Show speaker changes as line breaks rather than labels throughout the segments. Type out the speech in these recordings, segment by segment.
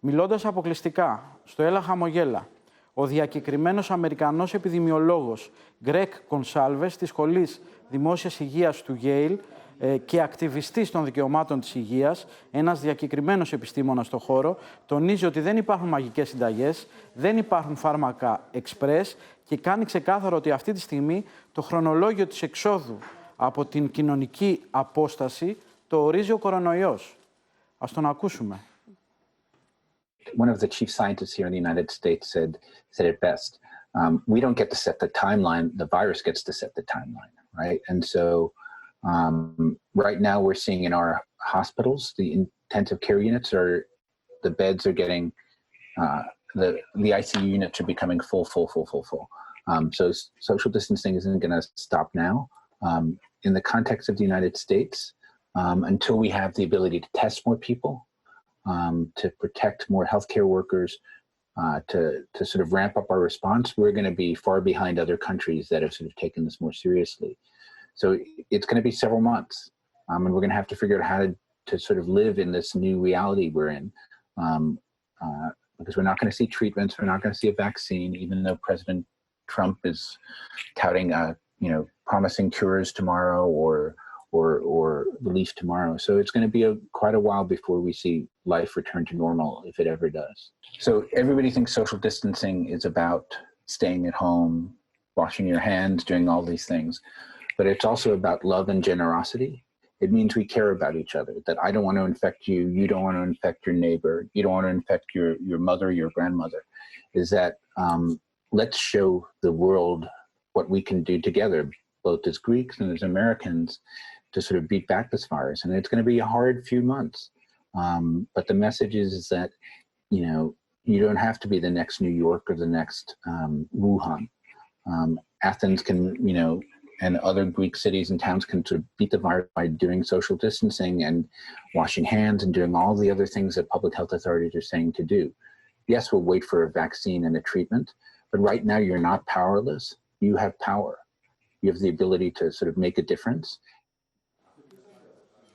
Μιλώντας αποκλειστικά στο Έλα Χαμογέλα, ο διακεκριμένος Αμερικανός επιδημιολόγος Γκρέκ Κονσάλβες της Σχολής Δημόσιας Υγείας του Γέιλ και ακτιβιστής των δικαιωμάτων της υγείας, ένας διακεκριμένος επιστήμονας στον χώρο, τονίζει ότι δεν υπάρχουν μαγικές συνταγές, δεν υπάρχουν φάρμακα εξπρές και κάνει ξεκάθαρο ότι αυτή τη στιγμή το χρονολόγιο της εξόδου από την κοινωνική απόσταση το ορίζει ο κορονοϊός. Ας τον ακούσουμε.
One of the chief scientists here in the United States said it best. We don't get to set the timeline, the virus gets to set the timeline, right? And so right now we're seeing in our hospitals, the intensive care units the beds are getting, the ICU units are becoming full. So social distancing isn't going to stop now. In the context of the United States, until we have the ability to test more people, to protect more healthcare workers, to sort of ramp up our response, we're going to be far behind other countries that have sort of taken this more seriously. So it's going to be several months, and we're going to have to figure out how to sort of live in this new reality we're in, because we're not going to see treatments, we're not going to see a vaccine, even though President Trump is touting, promising cures tomorrow or relief tomorrow. So it's going to be quite a while before we see life return to normal, if it ever does. So everybody thinks social distancing is about staying at home, washing your hands, doing all these things. But it's also about love and generosity. It means we care about each other, that I don't want to infect you, you don't want to infect your neighbor, you don't want to infect your mother, your grandmother. Is that let's show the world what we can do together, both as Greeks and as Americans, to sort of beat back this virus. And it's going to be a hard few months. But the message is that, you don't have to be the next New York or the next Wuhan. Athens can, and other Greek cities and towns can sort of beat the virus by doing social distancing and washing hands and doing all the other things that public health authorities are saying to do. Yes, we'll wait for a vaccine and a treatment, but right now you're not powerless. You have power. You have the ability to sort of make a difference.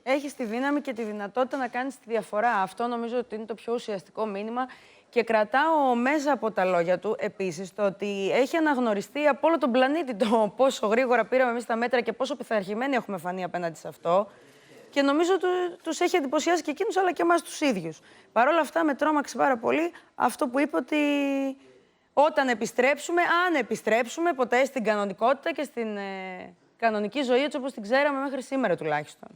Έχεις τη δύναμη και τη δυνατότητα να κάνεις τη διαφορά. Αυτό νομίζω ότι είναι το πιο ουσιαστικό μήνυμα και κρατάω μέσα από τα λόγια του επίσης το ότι έχει αναγνωριστεί από όλο τον πλανήτη το πόσο γρήγορα πήραμε εμείς τα μέτρα και πόσο πειθαρχημένοι έχουμε φανεί απέναντι σε αυτό. Και νομίζω ότι τους έχει εντυπωσιάσει και εκείνους αλλά και εμάς τους ίδιους. Παρ' όλα αυτά με τρόμαξε πάρα πολύ αυτό που είπε ότι όταν επιστρέψουμε, αν επιστρέψουμε ποτέ στην κανονικότητα και στην κανονική ζωή έτσι όπως την ξέραμε μέχρι σήμερα τουλάχιστον.